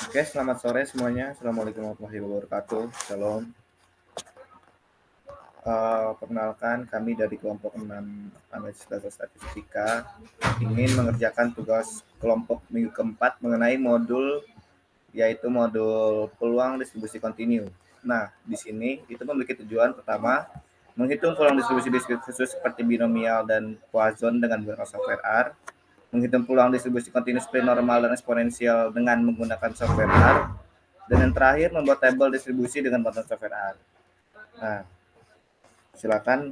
Oke, selamat sore semuanya. Assalamualaikum warahmatullahi wabarakatuh. Shalom. Perkenalkan, kami dari kelompok 6 Analisis Data Statistika ingin mengerjakan tugas kelompok minggu keempat mengenai modul, yaitu modul peluang distribusi kontinu. Nah, di sini itu memiliki tujuan pertama, menghitung peluang distribusi khusus seperti binomial dan Poisson dengan menggunakan software R, menghitung peluang distribusi kontinu seperti normal dan eksponensial dengan menggunakan software R, dan yang terakhir membuat tabel distribusi dengan bantuan software R. Nah, silakan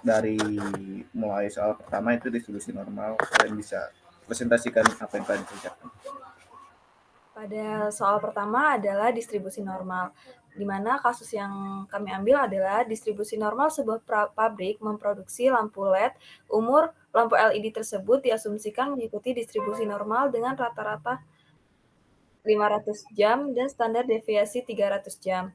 dari mulai soal pertama itu distribusi normal, kalian bisa presentasikan apa yang kalian kerjakan. Pada soal pertama adalah distribusi normal, di mana kasus yang kami ambil adalah distribusi normal sebuah pabrik memproduksi lampu LED. Umur lampu LED tersebut diasumsikan mengikuti distribusi normal dengan rata-rata 500 jam dan standar deviasi 300 jam.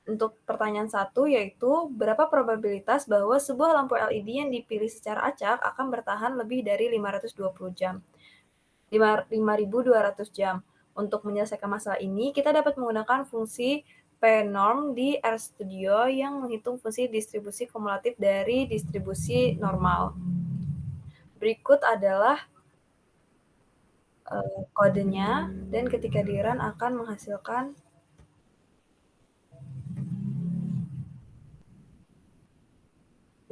Untuk pertanyaan 1 yaitu, berapa probabilitas bahwa sebuah lampu LED yang dipilih secara acak akan bertahan lebih dari 520 jam? 5.200 jam. Untuk menyelesaikan masalah ini, kita dapat menggunakan fungsi pnorm di RStudio yang menghitung fungsi distribusi kumulatif dari distribusi normal. Berikut adalah kodenya, dan ketika di-run akan menghasilkan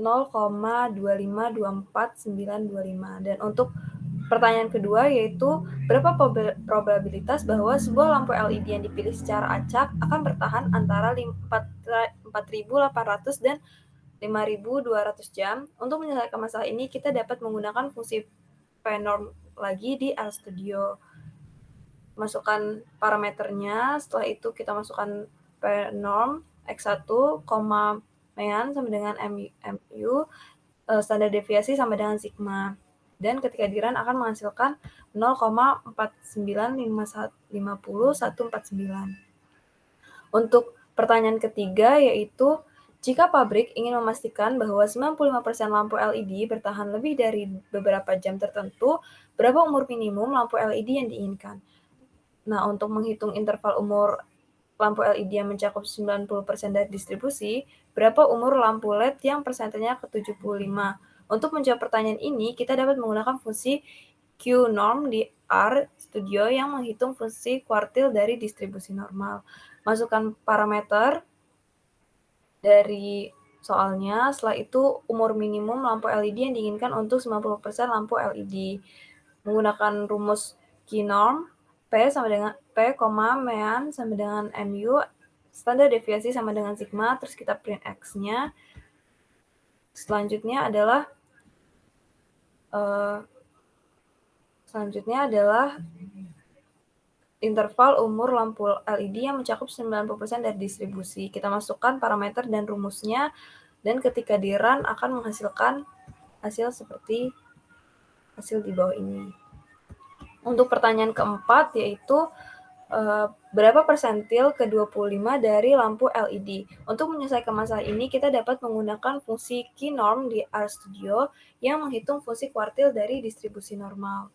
(0,2524925). Dan untuk pertanyaan kedua yaitu, berapa probabilitas bahwa sebuah lampu LED yang dipilih secara acak akan bertahan antara 4.800 dan 5.200 jam? Untuk menyelesaikan masalah ini, kita dapat menggunakan fungsi pnorm lagi di RStudio. Masukkan parameternya, setelah itu kita masukkan pnorm x1, mean sama dengan mu, standar deviasi sama dengan sigma. Dan ketika di-run akan menghasilkan 0,4950149. Untuk pertanyaan ketiga yaitu, jika pabrik ingin memastikan bahwa 95% lampu LED bertahan lebih dari beberapa jam tertentu, berapa umur minimum lampu LED yang diinginkan? Nah, untuk menghitung interval umur lampu LED yang mencakup 90% dari distribusi, berapa umur lampu LED yang persentasenya ke-75? Untuk menjawab pertanyaan ini, kita dapat menggunakan fungsi qnorm di RStudio yang menghitung fungsi kuartil dari distribusi normal. Masukkan parameter dari soalnya, setelah itu umur minimum lampu LED yang diinginkan untuk 90% lampu LED. Menggunakan rumus qnorm, P sama dengan P, mean sama dengan mu, standar deviasi sama dengan sigma, terus kita print X-nya. Selanjutnya adalah interval umur lampu LED yang mencakup 90% dari distribusi. Kita masukkan parameter dan rumusnya, dan ketika di-run akan menghasilkan hasil seperti hasil di bawah ini. Untuk pertanyaan keempat yaitu, berapa persentil ke-25 dari lampu LED? Untuk menyelesaikan masalah ini, kita dapat menggunakan fungsi qnorm di RStudio yang menghitung fungsi kuartil dari distribusi normal.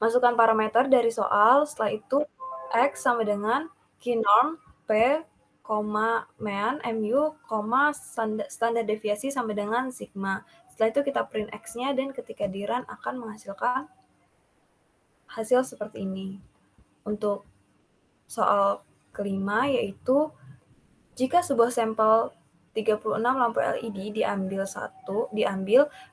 Masukkan parameter dari soal, setelah itu X sama dengan qnorm, P, mean, mu, standar deviasi sama dengan sigma. Setelah itu kita print X-nya, dan ketika di-run akan menghasilkan hasil seperti ini. Untuk soal kelima yaitu, jika sebuah sampel 36 lampu LED diambil,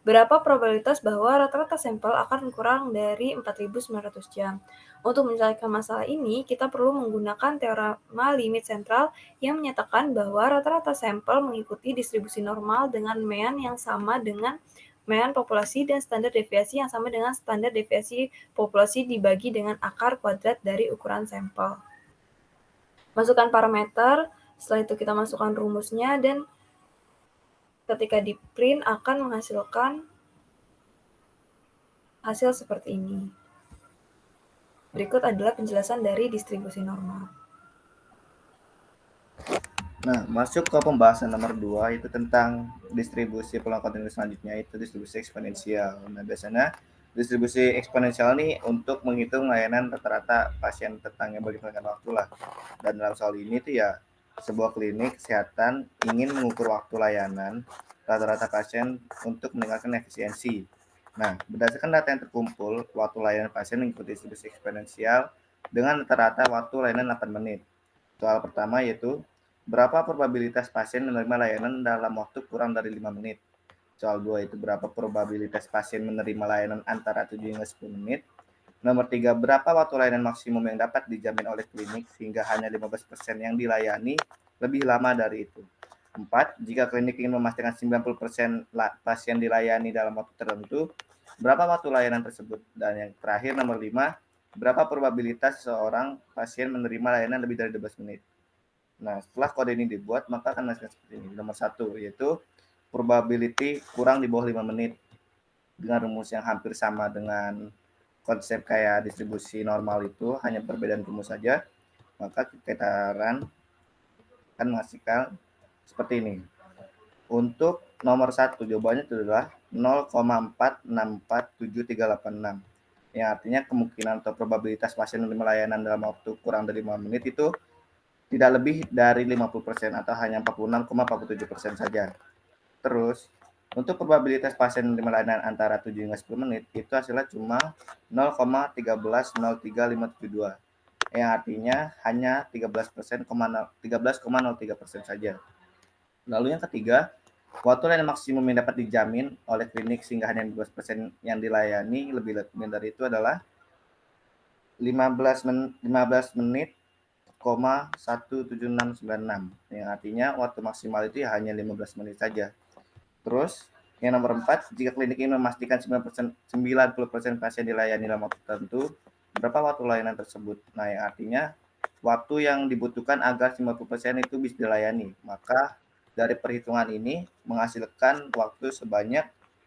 berapa probabilitas bahwa rata-rata sampel akan kurang dari 4.900 jam? Untuk menyelesaikan masalah ini, kita perlu menggunakan teorema limit sentral yang menyatakan bahwa rata-rata sampel mengikuti distribusi normal dengan mean yang sama dengan mean populasi dan standar deviasi yang sama dengan standar deviasi populasi dibagi dengan akar kuadrat dari ukuran sampel. Masukkan parameter, setelah itu kita masukkan rumusnya, dan ketika di print akan menghasilkan hasil seperti ini. Berikut adalah penjelasan dari distribusi normal. Nah, masuk ke pembahasan nomor 2 itu tentang distribusi peluang kontinu selanjutnya, itu distribusi eksponensial. Nah, biasanya Distribusi eksponensial ini untuk menghitung layanan rata-rata pasien tentang yang berdasarkan waktu lah. Dan dalam soal ini tuh ya sebuah klinik kesehatan ingin mengukur waktu layanan rata-rata pasien untuk meningkatkan efisiensi. Nah, berdasarkan data yang terkumpul, waktu layanan pasien mengikuti distribusi eksponensial dengan rata-rata waktu layanan 8 menit. Soal pertama yaitu, berapa probabilitas pasien menerima layanan dalam waktu kurang dari 5 menit? Soal 2 itu berapa probabilitas pasien menerima layanan antara 7 hingga 10 menit. Nomor 3, berapa waktu layanan maksimum yang dapat dijamin oleh klinik sehingga hanya 15% yang dilayani lebih lama dari itu. 4, jika klinik ingin memastikan 90% pasien dilayani dalam waktu tertentu, berapa waktu layanan tersebut? Dan yang terakhir nomor 5, berapa probabilitas seorang pasien menerima layanan lebih dari 12 menit? Nah, setelah kode ini dibuat, maka akan menghasilkan seperti ini. Nomor 1, yaitu probability kurang di bawah 5 menit dengan rumus yang hampir sama dengan konsep kayak distribusi normal itu, hanya perbedaan rumus saja, maka sekitaran akan menghasilkan seperti ini. Untuk nomor 1, jawabannya itu adalah 0,464738,6. Yang artinya kemungkinan atau probabilitas pasien menerima layanan dalam waktu kurang dari 5 menit itu tidak lebih dari 50% atau hanya 46,47% saja. Terus, untuk probabilitas pasien menerima layanan antara 7 hingga 10 menit, itu hasilnya cuma 0,1303572, yang artinya hanya 13,03% saja. Lalu yang ketiga, waktu layanan maksimum yang dapat dijamin oleh klinik sehingga hanya 15% yang dilayani lebih dari itu adalah 15 menit, 17696, yang artinya waktu maksimal itu ya hanya 15 menit saja. Terus, yang nomor 4, jika klinik ini memastikan 90% pasien dilayani dalam waktu tertentu, berapa waktu layanan tersebut? Nah, yang artinya waktu yang dibutuhkan agar 50% itu bisa dilayani. Maka dari perhitungan ini menghasilkan waktu sebanyak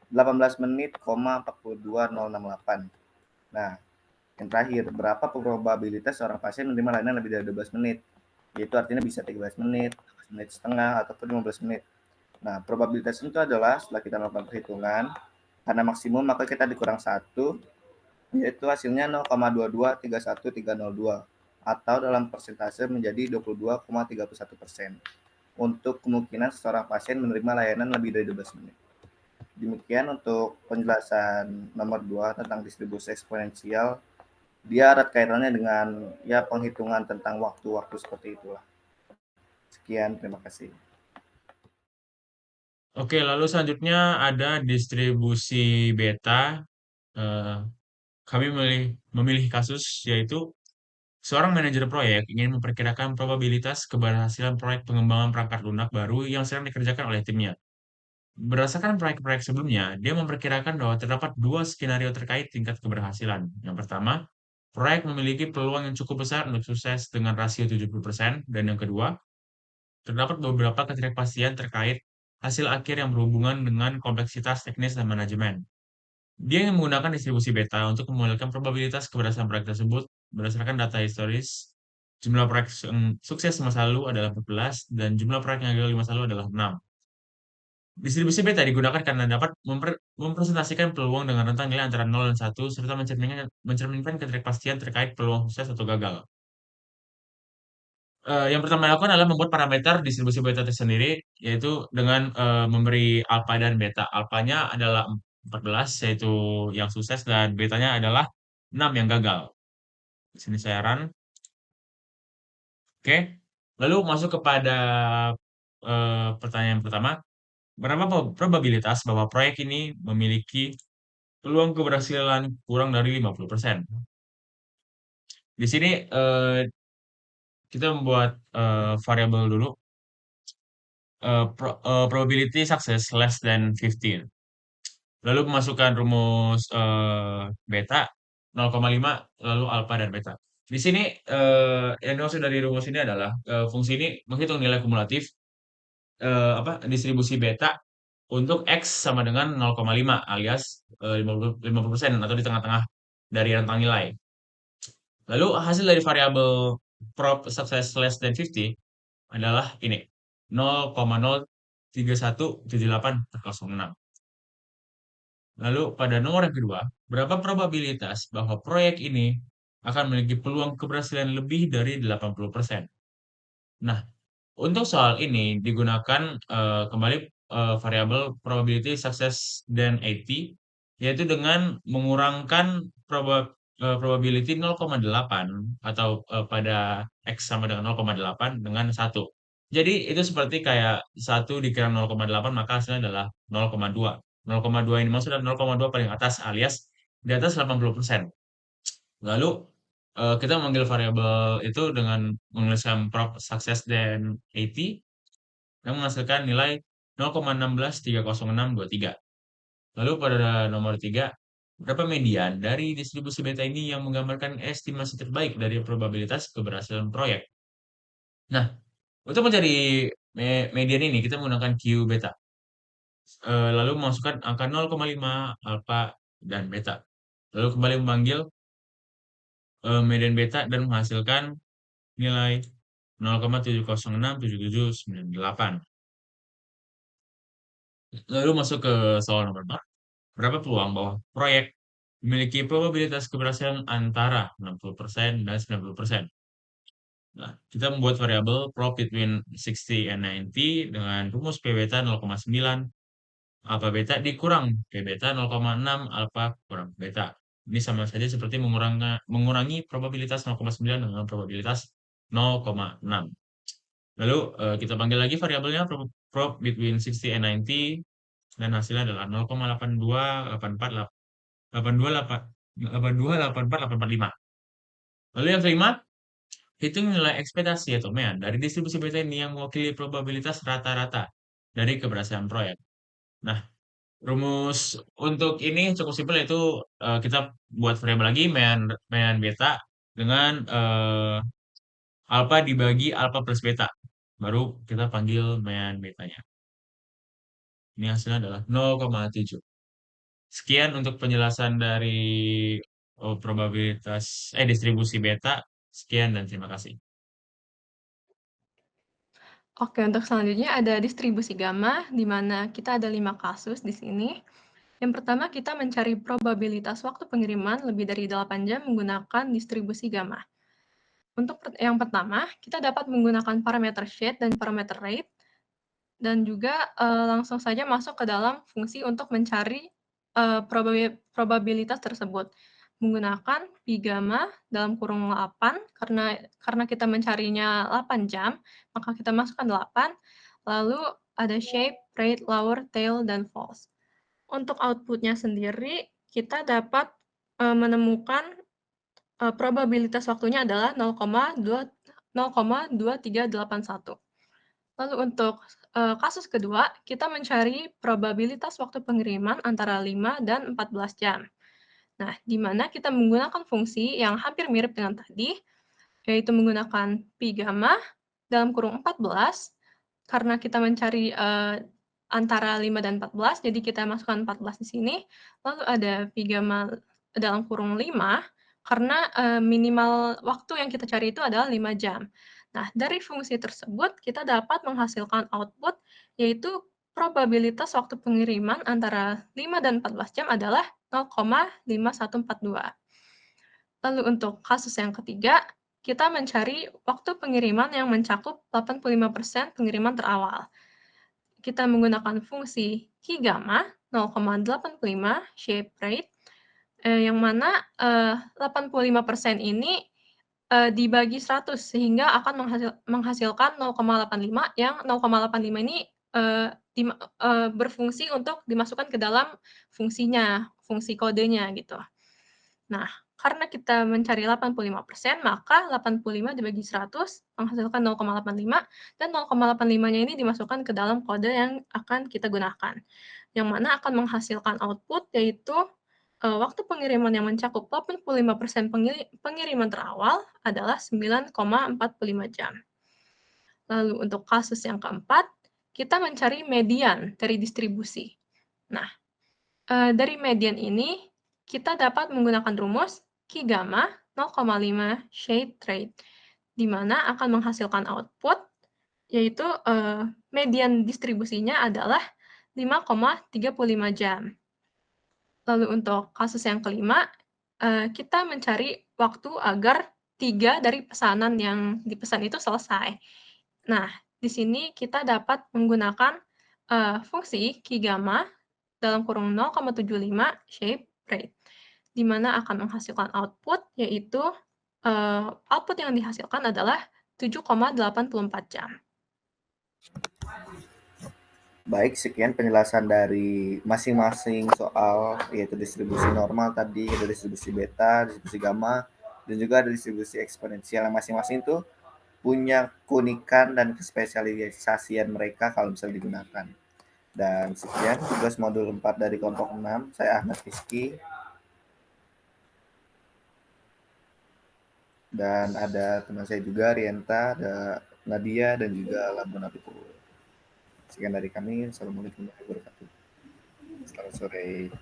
18 menit, 42068. Nah, yang terakhir, berapa probabilitas seorang pasien menerima layanan lebih dari 12 menit? Yaitu artinya bisa 13 menit, 12 menit setengah, ataupun 15 menit. Nah, probabilitas itu adalah setelah kita melakukan perhitungan, karena maksimum maka kita dikurang 1, yaitu hasilnya 0,2231302, atau dalam persentase menjadi 22,31% untuk kemungkinan seorang pasien menerima layanan lebih dari 12 menit. Demikian untuk penjelasan nomor 2 tentang distribusi eksponensial. Dia erat kaitannya dengan ya penghitungan tentang waktu-waktu seperti itulah. Sekian, terima kasih. Oke, lalu selanjutnya ada distribusi beta. Eh, Kami memilih kasus yaitu seorang manajer proyek ingin memperkirakan probabilitas keberhasilan proyek pengembangan perangkat lunak baru yang sedang dikerjakan oleh timnya. Berdasarkan proyek-proyek sebelumnya, dia memperkirakan bahwa terdapat dua skenario terkait tingkat keberhasilan. Yang pertama, proyek memiliki peluang yang cukup besar untuk sukses dengan rasio 70%, dan yang kedua, terdapat beberapa ketidakpastian terkait hasil akhir yang berhubungan dengan kompleksitas teknis dan manajemen. Dia yang menggunakan distribusi beta untuk memodalkan probabilitas keberhasilan proyek tersebut berdasarkan data historis. Jumlah proyek yang sukses di masa lalu adalah 14 dan jumlah proyek yang gagal di masa lalu adalah 6. Distribusi beta digunakan karena dapat mempresentasikan peluang dengan rentang nilai antara 0 dan 1 serta mencerminkan ketidakpastian terkait peluang sukses atau gagal. Yang pertama dilakukan adalah membuat parameter distribusi beta tersendiri, yaitu dengan memberi alfa dan beta. Alfanya adalah 14, yaitu yang sukses, dan betanya adalah 6 yang gagal. Di sini saya run. Oke. Lalu masuk kepada pertanyaan pertama. Berapa probabilitas bahwa proyek ini memiliki peluang keberhasilan kurang dari 50%? Di sini kita membuat variabel dulu, probability success less than 15. Lalu memasukkan rumus beta 0,5, lalu alfa dan beta. Di sini yang dimaksud dari rumus ini adalah fungsi ini menghitung nilai kumulatif distribusi beta untuk X sama dengan 0,5 alias 50% atau di tengah-tengah dari rentang nilai. Lalu hasil dari variabel prob success less than 50 adalah ini, 0,03178/06. Lalu pada nomor yang kedua, berapa probabilitas bahwa proyek ini akan memiliki peluang keberhasilan lebih dari 80%? Nah, untuk soal ini digunakan kembali variabel probability success dan 80, yaitu dengan mengurangkan probability 0,8 atau pada X sama dengan 0,8 dengan 1. Jadi itu seperti kayak 1 dikira 0,8 maka hasilnya adalah 0,2. 0,2 ini maksudnya 0,2 paling atas alias di atas 80%. Lalu kita memanggil variabel itu dengan menuliskan prop success dan 80 yang menghasilkan nilai 0,163063. Lalu pada nomor 3, berapa median dari distribusi beta ini yang menggambarkan estimasi terbaik dari probabilitas keberhasilan proyek? Nah, untuk mencari median ini kita menggunakan Q beta. Lalu memasukkan angka 0,5 alfa dan beta. Lalu kembali memanggil median beta dan menghasilkan nilai 0,70677798. Lalu masuk ke soal nomor 4. Berapa peluang bahwa proyek memiliki probabilitas keberhasilan antara 60% dan 90%? Nah, kita membuat variabel prob between 60 and 90 dengan rumus P beta 0,9 alfa beta dikurang P beta 0,6 alfa kurang beta. Ini sama saja seperti mengurangi probabilitas 0,9 dengan probabilitas 0,6. Lalu kita panggil lagi variabelnya prob between 60 and 90 dan hasilnya adalah 0,828485. Lalu yang kelima, hitung nilai ekspektasi atau MEAN dari distribusi beta ini yang mewakili probabilitas rata-rata dari keberhasilan proyek. Nah, rumus untuk ini cukup simpel, yaitu kita buat variabel lagi MEAN beta dengan alpha dibagi alpha plus beta. Baru kita panggil MEAN betanya. Ini hasilnya adalah 0,7. Sekian untuk penjelasan dari distribusi beta. Sekian dan terima kasih. Oke, untuk selanjutnya ada distribusi gamma, di mana kita ada 5 kasus di sini. Yang pertama, kita mencari probabilitas waktu pengiriman lebih dari 8 jam menggunakan distribusi gamma. Untuk yang pertama, kita dapat menggunakan parameter shade dan parameter rate, dan juga langsung saja masuk ke dalam fungsi untuk mencari probabilitas tersebut. Menggunakan pi gamma dalam kurung 8, karena kita mencarinya 8 jam, maka kita masukkan 8, lalu ada shape, rate, lower, tail, dan false. Untuk outputnya sendiri, kita dapat menemukan probabilitas waktunya adalah 0,2381. Lalu untuk kasus kedua, kita mencari probabilitas waktu pengiriman antara 5 dan 14 jam. Nah, di mana kita menggunakan fungsi yang hampir mirip dengan tadi, yaitu menggunakan pi gamma dalam kurung 14, karena kita mencari antara 5 dan 14, jadi kita masukkan 14 di sini. Lalu ada pi gamma dalam kurung 5, karena minimal waktu yang kita cari itu adalah 5 jam. Nah, dari fungsi tersebut kita dapat menghasilkan output, yaitu probabilitas waktu pengiriman antara 5 dan 14 jam adalah 0,5142. Lalu untuk kasus yang ketiga, kita mencari waktu pengiriman yang mencakup 85% pengiriman terawal. Kita menggunakan fungsi Ki gamma 0,85 shape rate, yang mana 85% ini dibagi 100 sehingga akan menghasilkan 0,85, yang 0,85 ini berfungsi untuk dimasukkan ke dalam fungsinya, fungsi kodenya gitu. Nah, karena kita mencari 85%, maka 85 dibagi 100 menghasilkan 0,85, dan 0,85-nya ini dimasukkan ke dalam kode yang akan kita gunakan, yang mana akan menghasilkan output, yaitu waktu pengiriman yang mencakup 85% pengiriman terawal adalah 9,45 jam. Lalu untuk kasus yang keempat, kita mencari median dari distribusi. Nah, dari median ini, kita dapat menggunakan rumus Ki gamma 0,5 shade rate, di mana akan menghasilkan output, yaitu median distribusinya adalah 5,35 jam. Lalu untuk kasus yang kelima, kita mencari waktu agar 3 dari pesanan yang dipesan itu selesai. Nah, di sini kita dapat menggunakan, fungsi Q-gamma dalam kurung 0,75 shape rate, di mana akan menghasilkan output, yaitu, output yang dihasilkan adalah 7,84 jam. Baik, sekian penjelasan dari masing-masing soal, yaitu distribusi normal tadi, ada distribusi beta, distribusi gamma, dan juga ada distribusi eksponensial. Masing-masing itu punya keunikan dan kespesialisasian mereka kalau bisa digunakan. Dan sekian tugas modul 4 dari kelompok 6. Saya Ahmad Rizky. Dan ada teman saya juga, Rienta, ada Nadia, dan juga Labun Abidul. Sekian dari kami. Assalamualaikum warahmatullahi wabarakatuh. Selamat sore.